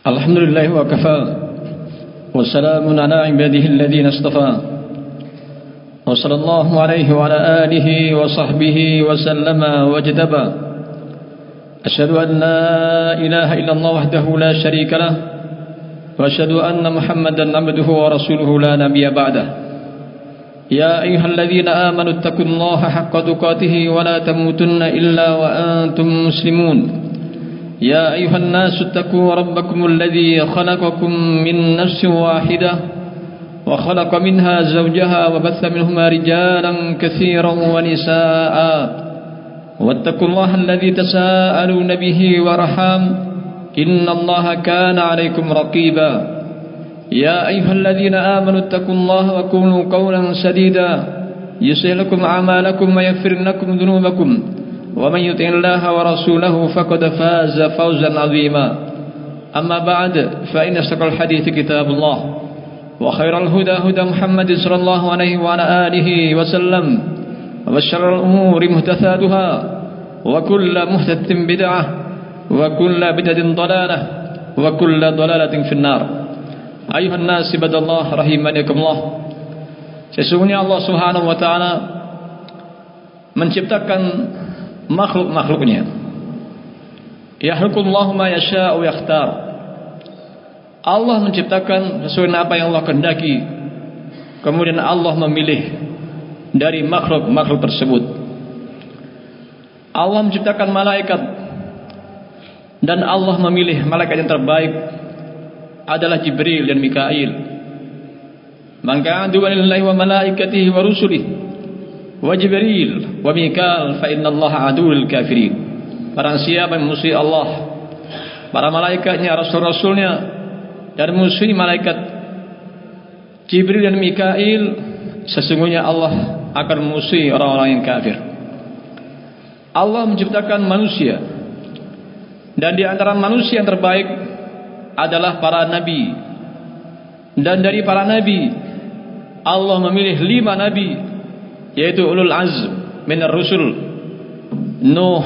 الحمد لله وكفى وسلام على عباده الذين اصطفى وصلى الله عليه وعلى آله وصحبه وسلم واجتبى أشهد أن لا إله إلا الله وحده لا شريك له وأشهد أن محمدا عبده ورسوله لا نبي بعده يا أيها الذين آمنوا اتقوا الله حق تقاته ولا تموتن إلا وأنتم مسلمون يا أيها الناس اتقوا ربكم الذي خلقكم من نفس واحدة وخلق منها زوجها وبث منهما رجالا كثيرا ونساء واتقوا الله الذي تساءلون به ورحام إن الله كان عليكم رقيبا يا أيها الذين آمنوا اتقوا الله وقولوا قولا سديدا يصلح لكم أعمالكم ويغفر لكم ذنوبكم ومن يطع الله ورسوله فقد فاز فوزا عظيما أما بعد فإن أصدق الحديث كتاب الله وخير الهدى هدى محمد صلى الله عليه وعلى آله وسلم وشر الأمور محدثاتها وكل محدثة بدعة وكل بدعة ضلالة وكل ضلالة في النار. Ayuhan nas ibadallah rahimanikumullah. Sesungguhnya Allah Subhanahu wa taala menciptakan makhluk-makhluknya. Yakhluqullahu ma yasha'u wa yakhtar. Allah menciptakan sesuai dengan apa yang Allah kehendaki. Kemudian Allah memilih dari makhluk-makhluk tersebut. Allah menciptakan malaikat dan Allah memilih malaikat yang terbaik adalah Jibril dan Mikail. Maka adu lillahi wa malaikatihi wa rusulihi wa Jibril wa Mikail fa inna Allah aduwwul kafirin. Barang siapa yang memusuhi Allah, para malaikatnya, rasul-rasulnya, dan memusuhi malaikat Jibril dan Mikail, sesungguhnya Allah akan memusuhi orang-orang yang kafir. Allah menciptakan manusia, dan di antara manusia yang terbaik adalah para nabi. Dan dari para nabi Allah memilih 5 nabi, yaitu ulul azm minar rusul: Nuh,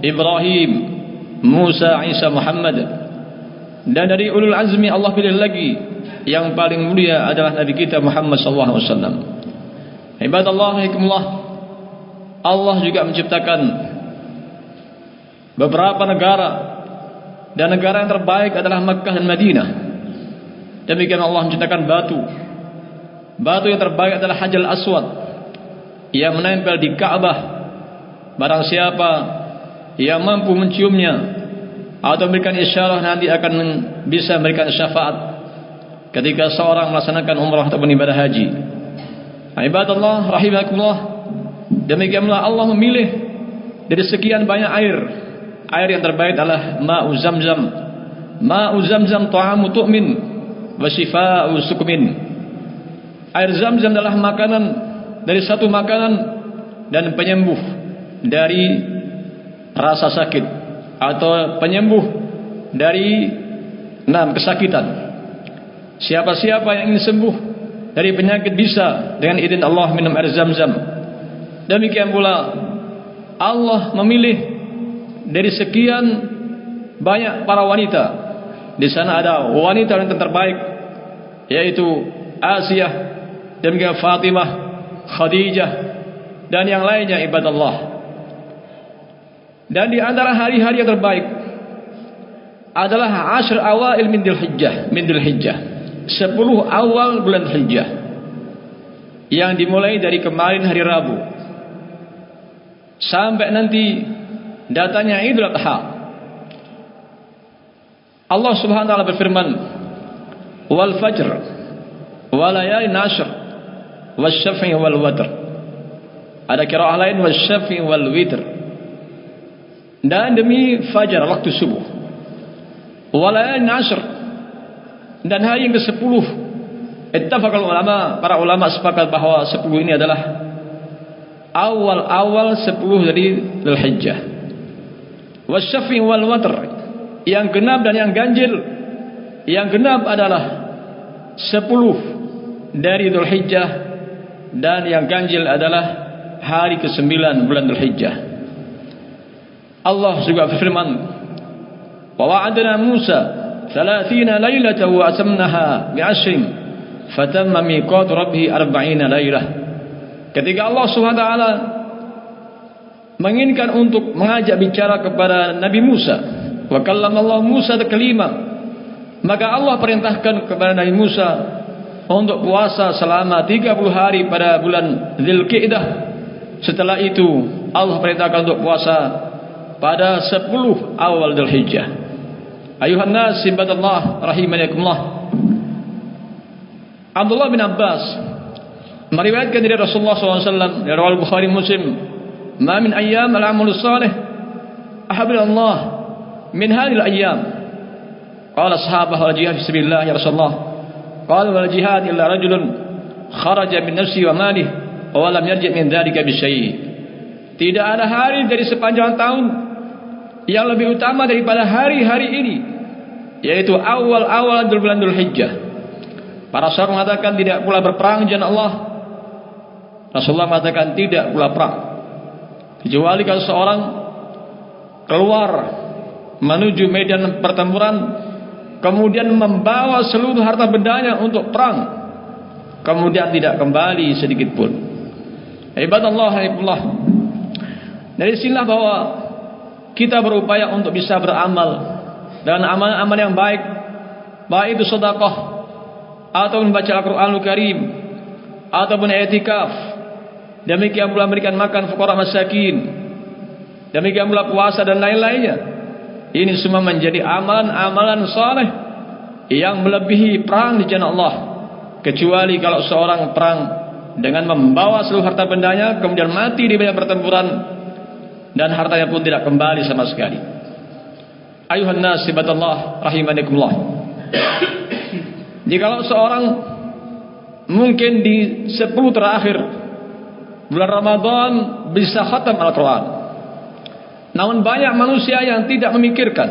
Ibrahim, Musa, Isa, Muhammad. Dan dari ulul azmi Allah pilih lagi yang paling mulia adalah nabi kita Muhammad sallallahu alaihi wasallam. Ibadallah rahimakumullah, Allah juga menciptakan beberapa negara, dan negara yang terbaik adalah Makkah dan Madinah. Demikian Allah menciptakan batu. Batu yang terbaik adalah Hajar Aswad yang menempel di Ka'bah. Barang siapa yang mampu menciumnya atau memberikan isyarat, nanti akan bisa memberikan syafaat ketika seorang melaksanakan umrah atau ibadah haji. Ibadallah rahimakumullah, demikianlah Allah memilih dari sekian banyak air yang terbaik adalah ma'u zamzam. Ma'u zamzam ta'amu tu'min wa shifa'u sukumin. Air zamzam adalah makanan dari satu makanan dan penyembuh dari rasa sakit atau penyembuh dari kesakitan. Siapa-siapa yang ingin sembuh dari penyakit bisa dengan izin Allah minum air zamzam. Demikian pula Allah memilih dari sekian banyak para wanita. Di sana ada wanita yang terbaik, yaitu Asiyah, dan juga Fatimah, Khadijah, dan yang lainnya ibadallah. Dan di antara hari-hari yang terbaik adalah Ashr awail min Dzulhijjah, 10 awal bulan Hijjah, yang dimulai dari kemarin hari Rabu sampai nanti datanya Idul Adha. Allah Subhanahu wa taala berfirman, "Wal fajr wa layalin ashr wasy-syaf'i wal watr." Ada qiraah lain wasy-syaf'i wal witr. Dan demi fajar, waktu subuh, wa layalin ashr, dan hari yang ke-10. Ittafaqal ulama, para ulama sepakat bahwa 10 ini adalah awal-awal 10 dari Dzulhijjah. Wasy-syaf'i wal watr, yang genap dan yang ganjil. Yang genap adalah 10 dari Dzulhijjah, dan yang ganjil adalah hari ke-9 bulan Dzulhijjah. Allah juga berfirman, wa wa'adna Musa 30 lailatan wa atamnaha bi'ashrin fatamma miqatu rabbih 40 lailah. Ketika Allah SWT menginginkan untuk mengajak bicara kepada Nabi Musa, wa kallamallahu Musa taklima, maka Allah perintahkan kepada Nabi Musa untuk puasa selama 30 hari pada bulan Dzulqa'dah. Setelah itu Allah perintahkan untuk puasa pada 10 awal Dzulhijjah. Ayuhan nas ibadallah rahimakumullah. Abdullah bin Abbas meriwayatkan dari Rasulullah SAW, dari riwayat Bukhari Muslim, "Ma min ayyam al-amal salih ahabba Allah min hadhihi al-ayyam." Qala sahabah wal jihad fi sabilillah ya Rasulullah. Qala wal jihad illa rajulun kharaja min nafsi wa malihi wa lam yarji' min dzalika bi syai'. Tidak ada hari dari sepanjang tahun yang lebih utama daripada hari-hari ini, yaitu awal-awal bulan Dzulhijjah. Para sahabat mengatakan tidak pula berperang di jalan Allah. Rasulullah mengatakan tidak pula perang, kecuali kalau seorang keluar menuju medan pertempuran, kemudian membawa seluruh harta bendanya untuk perang, kemudian tidak kembali sedikit pun. Ibadallah, dari sinilah bahwa kita berupaya untuk bisa beramal dengan amal-amal yang baik, baik itu sedekah ataupun membaca Al-Qur'anul Karim ataupun i'tikaf, demikian pula memberikan makan fuqara masakin, demikian pula puasa dan lain-lainnya. Ini semua menjadi amalan-amalan saleh yang melebihi perang di jalan Allah, kecuali kalau seorang perang dengan membawa seluruh harta bendanya kemudian mati di medan pertempuran dan hartanya pun tidak kembali sama sekali. Ayuhan nas ibadallah rahimakumullah. Jikalau seorang mungkin di 10 terakhir bulan Ramadan bisa khatam Al-Quran, namun banyak manusia yang tidak memikirkan,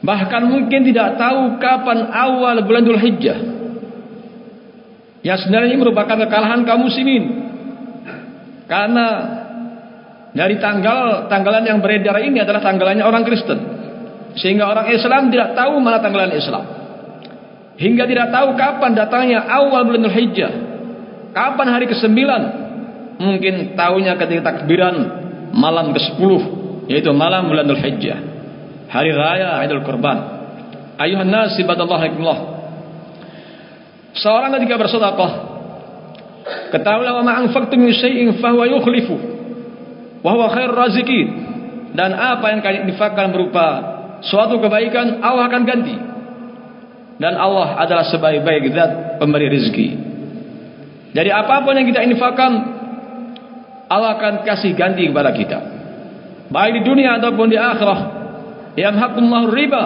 bahkan mungkin tidak tahu kapan awal bulan Dzulhijjah, yang sebenarnya ini merupakan kekalahan kaum muslimin. Karena dari tanggalan yang beredar ini adalah tanggalannya orang Kristen, sehingga orang Islam tidak tahu mana tanggalan Islam, hingga tidak tahu kapan datangnya awal bulan Dzulhijjah, kapan hari ke-9. Mungkin tahunya ketika takbiran malam ke-10, yaitu malam bulan Dzulhijjah, hari raya Idul Kurban. Ayuhan nas ibadallah rahimakumullah. Seorang ketika bersedekah, ketahuilah wa ma anfaqtum min syai'in fa huwa yukhlifu wa huwa khairur raziqin. Dan apa yang kalian infakkan berupa suatu kebaikan, Allah akan ganti, dan Allah adalah sebaik-baik zat pemberi rezeki. Jadi apapun yang kita infakkan, Allah akan kasih ganti kepada kita, baik di dunia ataupun di akhirah. Yamhaqullahu riba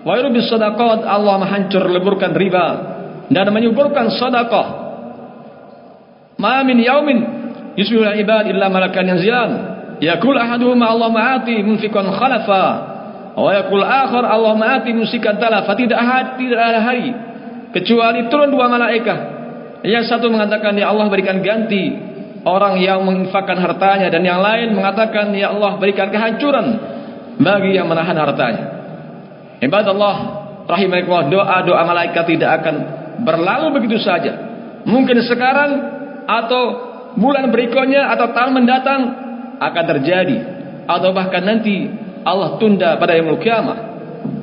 wa yurbis sadaqat. Allah menghancur leburkan riba dan menyuburkan sedekah. Ma min yaumin yusbihul ibad illa malakan yanzilan yaqul ahaduhum Allah ma'ati munfiqan khalafa wa yaqul akhar Allah ma'ati musikan talafa. Tidak ada hari kecuali turun 2 malaikat, yang satu mengatakan ya Allah berikan ganti orang yang menginfakkan hartanya, dan yang lain mengatakan ya Allah berikan kehancuran bagi yang menahan hartanya. Ibadallah rahimakumullah, doa-doa malaikat tidak akan berlalu begitu saja. Mungkin sekarang atau bulan berikutnya atau tahun mendatang akan terjadi, atau bahkan nanti Allah tunda pada yaumul qiyamah.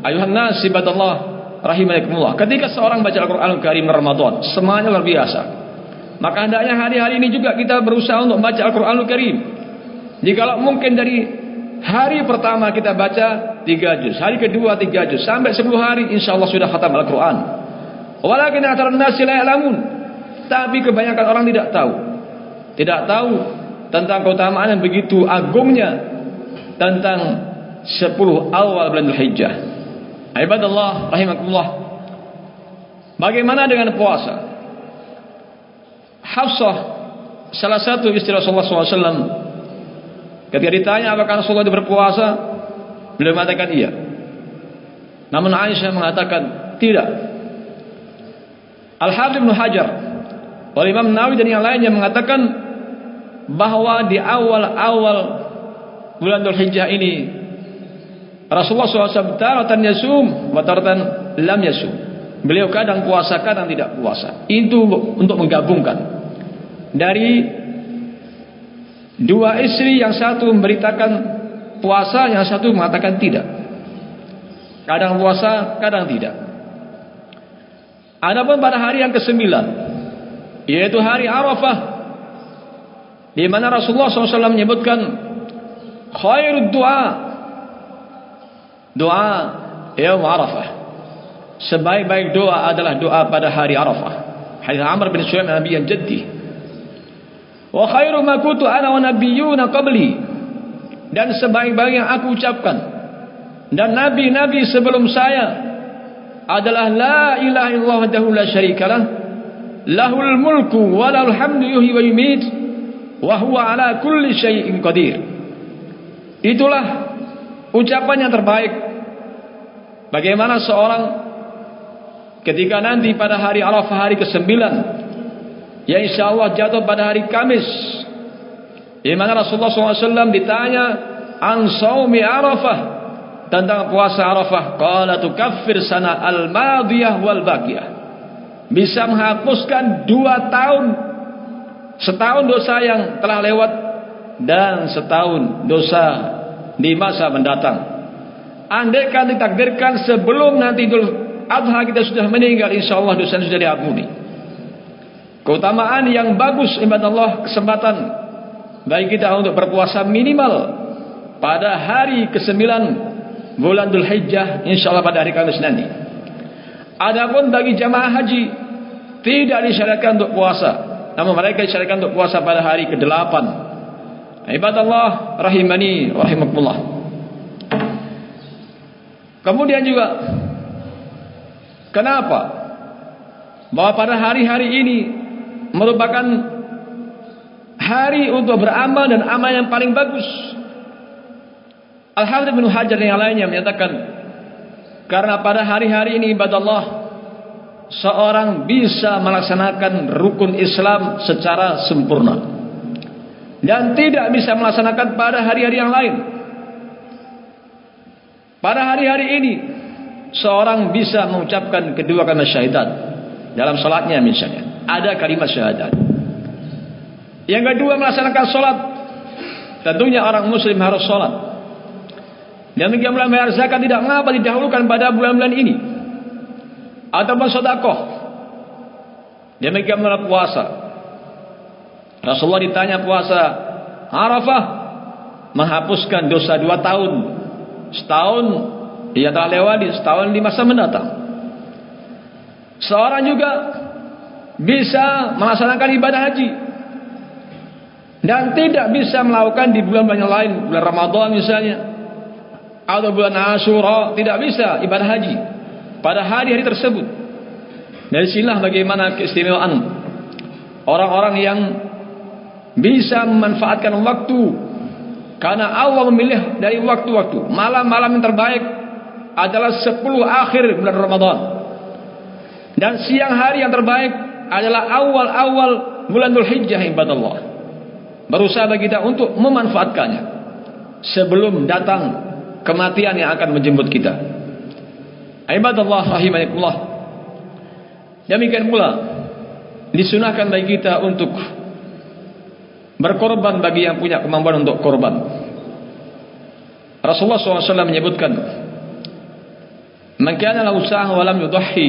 Ayuhan nas ibadallah rahimakumullah. Ketika seorang baca Al-Qur'anul Karim Ramadan, semuanya luar biasa. Maka hendaknya hari-hari ini juga kita berusaha untuk membaca Al-Quranul Karim. Jikalau mungkin dari hari pertama kita baca 3 juz, hari kedua 3 juz, sampai 10 hari insyaallah sudah khatam Al-Quran. Walakin aktharun nasi la ya'lamun. Tapi kebanyakan orang tidak tahu tentang keutamaan yang begitu agungnya tentang 10 awal bulan Dzulhijjah. Ibadallah rahimakumullah. Bagaimana dengan puasa? Hafsah, salah satu istri Rasulullah SAW, ketika ditanya apakah Rasulullah itu berpuasa, beliau mengatakan iya. Namun Aisyah mengatakan tidak. Al-Hafidz Ibnu Hajar, Imam Nawawi dan yang lainnya mengatakan bahwa di awal-awal bulan Dzulhijjah ini Rasulullah SAW taratan yasum wa taratan lam yasum. Beliau kadang puasa, kadang tidak puasa. Itu untuk menggabungkan dari dua istri, yang satu memberitakan puasa, yang satu mengatakan tidak. Kadang puasa, kadang tidak. Adapun pada hari yang ke-9, yaitu hari Arafah, di mana Rasulullah SAW menyebutkan khairud doa yaum Arafah, sebaik-baik doa adalah doa pada hari Arafah. Hadits Amr bin Shu'aib Nabi yang jaddi. Wa khairu ma kuntu ana wa nabiyyuna qabli, dan sebaik-baik yang aku ucapkan dan nabi-nabi sebelum saya adalah la ilaha illallah wahdahu la syarikalah, lahul mulku wa lahul hamdu yuhyi wa yumiit wa huwa ala kulli syai'in qadir. Itulah ucapan yang terbaik. Bagaimana seorang ketika nanti pada hari Arafah, hari ke-9, yang insyaallah jatuh pada hari Kamis, di mana Rasulullah SAW ditanya an shaumi Arafah, tentang puasa Arafah, qala tukaffir sana al-madiyah wal baqiyah, bisa menghapuskan 2 tahun, setahun dosa yang telah lewat dan setahun dosa di masa mendatang. Andaikan ditakdirkan sebelum nanti Idul Adha kita sudah meninggal, insyaallah dosa sudah diampuni. Keutamaan yang bagus ibadallah, kesempatan bagi kita untuk berpuasa minimal pada hari ke-9 bulan Dzul Hijjah, insyaallah pada hari Kamis nanti. Adapun bagi jamaah haji tidak disyariatkan untuk puasa, namun mereka disyariatkan untuk puasa pada hari ke-8. Ibadallah rahimani rahimakumullah. Kemudian juga kenapa bahwa pada hari-hari ini merupakan hari untuk beramal dan amal yang paling bagus. Al-Hafidz Ibnu Hajar dan yang lainnya menyatakan karena pada hari-hari ini ibadallah seorang bisa melaksanakan rukun Islam secara sempurna dan tidak bisa melaksanakan pada hari-hari yang lain. Pada hari-hari ini seorang bisa mengucapkan kedua kalimat syahadat dalam salatnya, misalnya ada kalimat syahadat. Yang kedua, melaksanakan salat. Tentunya orang muslim harus salat. Demikian pula membayar zakat tidak mengapa didahulukan pada bulan-bulan ini, ataupun sedekah. Demikian pula puasa. Rasulullah ditanya puasa Arafah menghapuskan dosa 2 tahun. Setahun dia telah lewati, setahun di masa mendatang. Seorang juga bisa melaksanakan ibadah haji dan tidak bisa melakukan di bulan-bulan yang lain, bulan Ramadan misalnya, atau bulan Asyura, tidak bisa ibadah haji pada hari-hari tersebut. Dari sinilah bagaimana keistimewaan orang-orang yang bisa memanfaatkan waktu, karena Allah memilih dari waktu-waktu. Malam-malam yang terbaik adalah 10 akhir bulan Ramadan, dan siang hari yang terbaik adalah awal-awal bulan Dzul Hijjah. Ibadallah, berusaha bagi kita untuk memanfaatkannya sebelum datang kematian yang akan menjemput kita. Ibadallah rahimakumullah. Demikian pula disunahkan bagi kita untuk berkorban bagi yang punya kemampuan untuk korban. Rasulullah SAW menyebutkan, "Man kana lahu sa'ah wa lam yudahhi,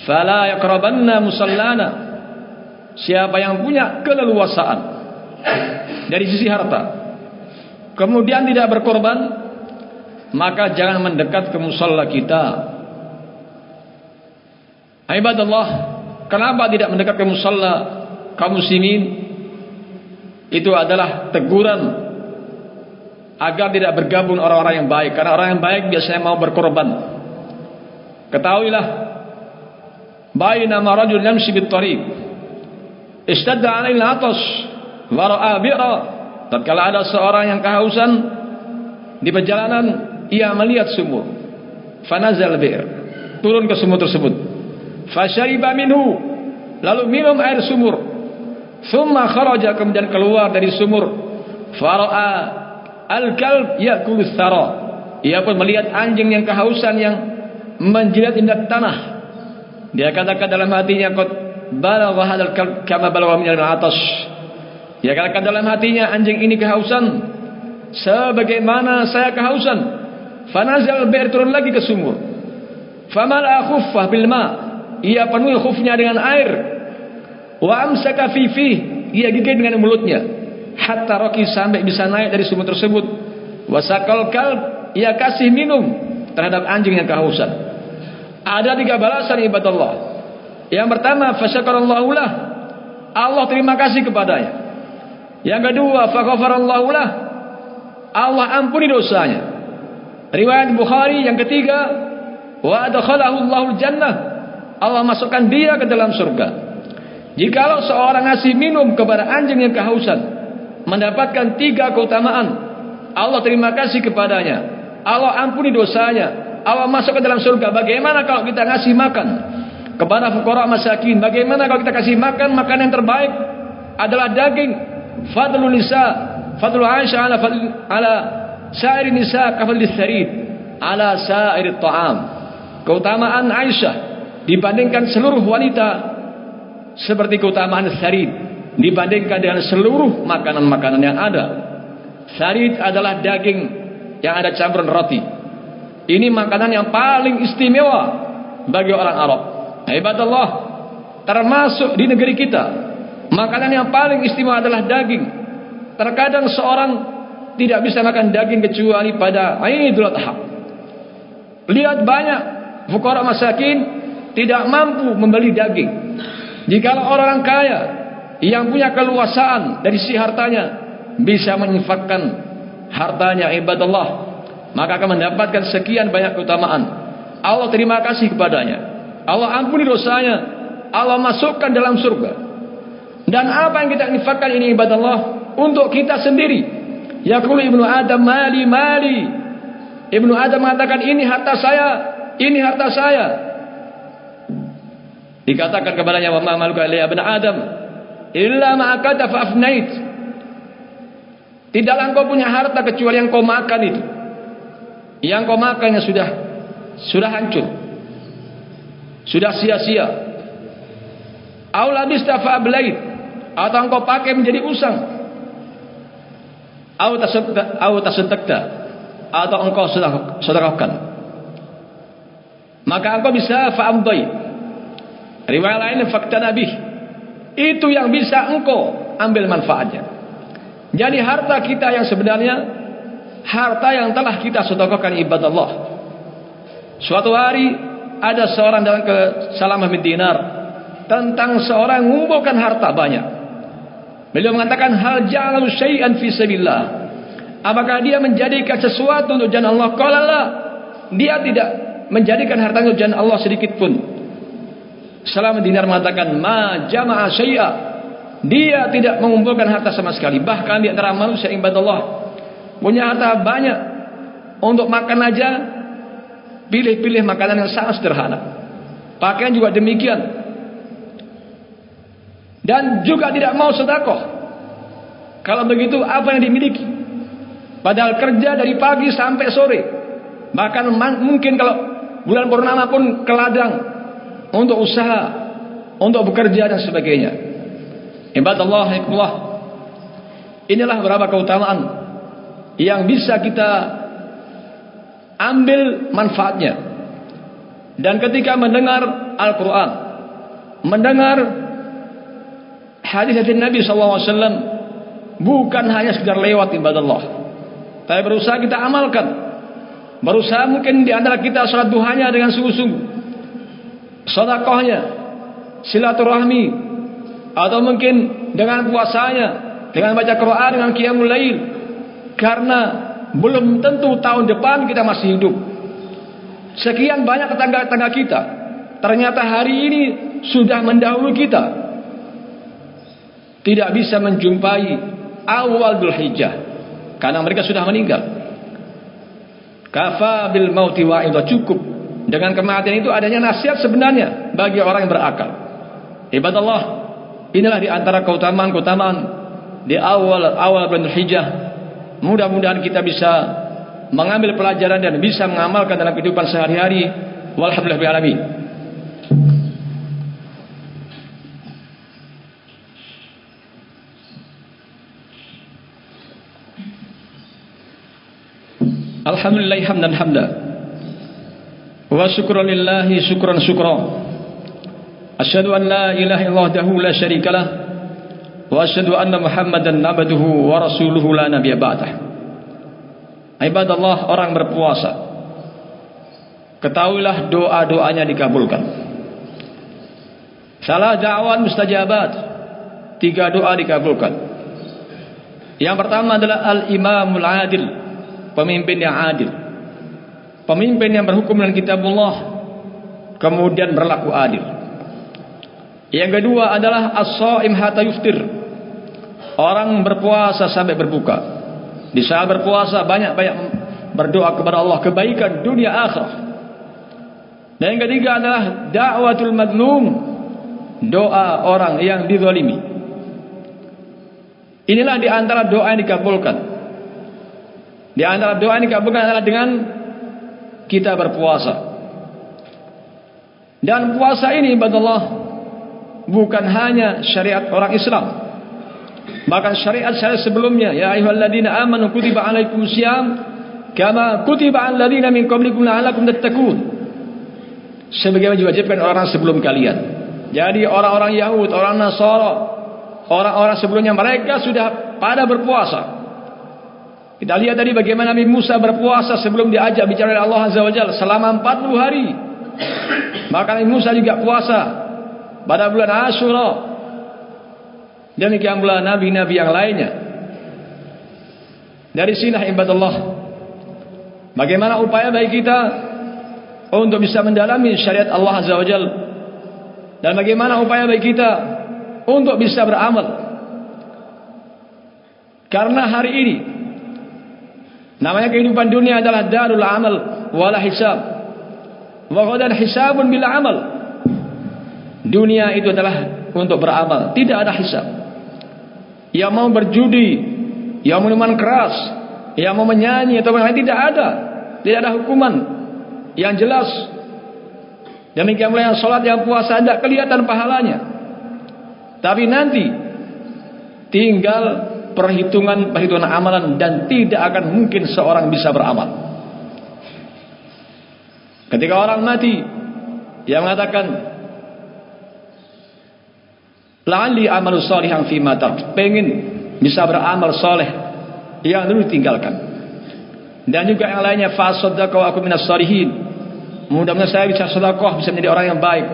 fala yaqrabanna musallana." Siapa yang punya keleluasaan dari sisi harta, kemudian tidak berkorban, maka jangan mendekat ke musalla kita. Ibadallah, kenapa tidak mendekat ke musalla kaum muslimin? Itu adalah teguran agar tidak bergabung orang-orang yang baik, karena orang yang baik biasanya mau berkorban. Ketahuilah, bainama rajul yamshi bit-tariq ishtadda 'alaihi al-'atash wa ra'a bi'ra. Tatkala ada seorang yang kehausan di perjalanan, ia melihat sumur, fanazal bi'r, turun ke sumur tersebut, fasyariba minhu, lalu minum air sumur. Thumma kharaja, kemudian keluar dari sumur, fara'a al-kalb ya'kulu tsara, ia pun melihat anjing yang kehausan yang menjilat-jilat tanah. Dia katakan dalam hatinya, qad balagha hadzal kalb kama balagha min al-'atash. Dia katakan dalam hatinya, anjing ini kehausan sebagaimana saya kehausan. Fanazal bir, turun lagi ke sumur. Famala khuffah bil ma, ia penuhi khufnya dengan air. Wa amsaka fi, ia gigit dengan mulutnya. Hatta raqi, sampai bisa naik dari sumur tersebut. Wasakal kalb, ia kasih minum terhadap anjing yang kehausan. Ada 3 balasan ibadallah. Yang pertama, fasyakarallahu lah, Allah terima kasih kepadanya. Yang kedua, faghfarallahu lah, Allah ampuni dosanya. Riwayat Bukhari yang ketiga, wa adkhalahu Allahul jannah, Allah masukkan dia ke dalam surga. Jikalau seorang ngasih minum kepada anjing yang kehausan, mendapatkan 3 keutamaan. Allah terima kasih kepadanya, Allah ampuni dosanya, Allah masuk ke dalam surga. Bagaimana kalau kita ngasih makan kepada fuqara masakin? Bagaimana kalau kita kasih makan makanan yang terbaik adalah daging? Fadlul nisa, fadlul Aisyah ala sa'iri nisa kafadlis sarid ala sa'iri ta'am. Keutamaan Aisyah dibandingkan seluruh wanita seperti keutamaan sarid dibandingkan dengan seluruh makanan-makanan yang ada. Sarid adalah daging yang ada campuran roti. Ini makanan yang paling istimewa bagi orang Arab. Ibadallah, termasuk di negeri kita, makanan yang paling istimewa adalah daging. Terkadang seorang tidak bisa makan daging kecuali pada Idul Adha. Lihat banyak fuqara masakin tidak mampu membeli daging. Jikalau orang kaya yang punya keluasaan dari si hartanya bisa menginfakkan hartanya, ibadallah, maka akan mendapatkan sekian banyak keutamaan. Allah terima kasih kepadanya, Allah ampuni dosanya, Allah masukkan dalam surga. Dan apa yang kita infakkan ini, ibadallah, untuk kita sendiri. Yaqulu ibnu Adam, mali mali. Ibnu Adam mengatakan, ini harta saya, ini harta saya. Dikatakan kepadanya, wa ma maluka ya ibnu Adam illa ma akata fa afnait. Tidaklah engkau punya harta kecuali yang kau makan itu. Yang kau makannya sudah hancur, sudah sia-sia. Au labista fa ablait, atau engkau pakai menjadi usang. Au tasaddaqta, atau engkau sedekahkan. Maka engkau bisa fa amdai. Riwayat lain faktana bih. Itu yang bisa engkau ambil manfaatnya. Jadi harta kita yang sebenarnya, harta yang telah kita sedekahkan, ibadallah. Suatu hari ada seorang dalam Salamah bin Dinar tentang seorang yang mengumpulkan harta banyak. Beliau mengatakan, hal ja'alu syai'an fi sabilillah, apakah dia menjadikan sesuatu untuk jalan Allah? Qala la, dia tidak menjadikan harta untuk jalan Allah sedikit pun. Salamah bin Dinar mengatakan, ma jama'a syai'a, dia tidak mengumpulkan harta sama sekali. Bahkan di antara manusia ibadallah punya harta banyak, untuk makan aja pilih-pilih makanan yang sangat sederhana. Pakaian juga demikian. Dan juga tidak mau sedekah. Kalau begitu apa yang dimiliki? Padahal kerja dari pagi sampai sore. Bahkan mungkin kalau bulan purnama pun ke ladang untuk usaha, untuk bekerja dan sebagainya. Ibadallah, hikmah. Inilah beberapa keutamaan yang bisa kita ambil manfaatnya. Dan ketika mendengar Al-Quran, mendengar hadis-hadis Nabi SAW, bukan hanya sekedar lewat, ibadallah, tapi berusaha kita amalkan. Berusaha mungkin di antara kita salat duhanya dengan sungguh-sungguh, sedekahnya, silaturahmi, atau mungkin dengan puasanya, dengan baca Quran, dengan qiyamul lail. Karena belum tentu tahun depan kita masih hidup. Sekian banyak tetangga-tetangga kita ternyata hari ini sudah mendahului kita, tidak bisa menjumpai awal Dzulhijjah karena mereka sudah meninggal. Kafa bil mauti wa'idah, cukup dengan kematian itu adanya nasihat sebenarnya bagi orang yang berakal. Ibadallah, inilah di antara keutamaan-keutamaan di awal bulan Dzulhijjah. Mudah-mudahan kita bisa mengambil pelajaran dan bisa mengamalkan dalam kehidupan sehari-hari. Walhamdulillahil alamin. Alhamdulillah hamdan hamda wa syukran lillahi syukran syukra. Asyhadu an la ilaha illallah wahdahu la syarikalah wa asyhadu anna Muhammadan abduhu wa rasuluhu la nabiyya ba'dah. Ibadallah, orang berpuasa, ketahuilah doa-doanya dikabulkan. Salah da'wan mustajabat, 3 doa dikabulkan. Yang pertama adalah al-imamul adil, pemimpin yang adil, pemimpin yang berhukum dengan kitabullah kemudian berlaku adil. Yang kedua adalah as-shaim hatta yuftir, orang berpuasa sampai berbuka. Di saat berpuasa banyak-banyak berdoa kepada Allah, kebaikan dunia akhirat. Dan yang ketiga adalah da'watul madlum, doa orang yang dizalimi. Inilah di antara doa yang dikabulkan. Di antara doa yang dikabulkan adalah dengan kita berpuasa. Dan puasa ini ibadallah bukan hanya syariat orang Islam, bahkan syariat-syariat sebelumnya. Ya ayyuhalladzina amanu kutiba alaikumusiyam kama kutiba alal ladzina min qablikum la'allakum tattaqun, sebagaimana diwajibkan orang sebelum kalian. Jadi orang-orang Yahud, orang Nasara, orang-orang sebelumnya mereka sudah pada berpuasa. Kita lihat tadi bagaimana Nabi Musa berpuasa sebelum diajak bicara oleh Allah Azza wa Jalla selama 40 hari. Maka Nabi Musa juga puasa pada bulan Asyura. Demikian pula nabi-nabi yang lainnya. Dari sini ibadallah, bagaimana upaya bagi kita untuk bisa mendalami syariat Allah Azza wa Jalla, dan bagaimana upaya bagi kita untuk bisa beramal. Karena hari ini namanya kehidupan dunia adalah darul amal wala hisab, wa ghadan hisabun bila amal. Dunia itu adalah untuk beramal, tidak ada hisab. Yang mau berjudi, yang mau minuman keras, yang mau menyanyi atau lain, tidak ada hukuman yang jelas. Demikian pula yang salat, yang puasa, tidak kelihatan pahalanya. Tapi nanti tinggal perhitungan amalan, dan tidak akan mungkin seorang bisa beramal. Ketika orang mati, yang mengatakan la'alli amalu sholihan fima tarak, pengen bisa beramal soleh yang dulu tinggalkan. Dan juga yang lainnya, fa saddaqa wa aku minas sholihin, mudah-mudahan saya bisa sedekah, bisa menjadi orang yang baik.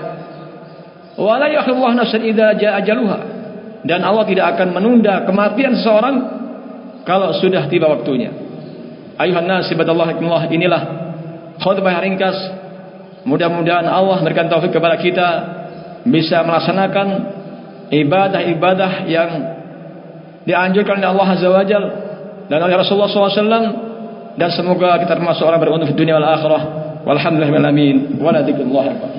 Wa la yakhullahu nafsan idza jaa ajaluha, dan Allah tidak akan menunda kematian seseorang kalau sudah tiba waktunya. Ayuhan nas ibadallah, inilah khutbah ringkas. Mudah-mudahan Allah memberikan taufik kepada kita bisa melaksanakan ibadah-ibadah yang dianjurkan oleh Allah Azza wa Jalla dan oleh Rasulullah SAW, dan semoga kita termasuk orang beruntung di dunia wal akhirah. Walhamdulillahil alamin. Wa la dzikrullahi akbar.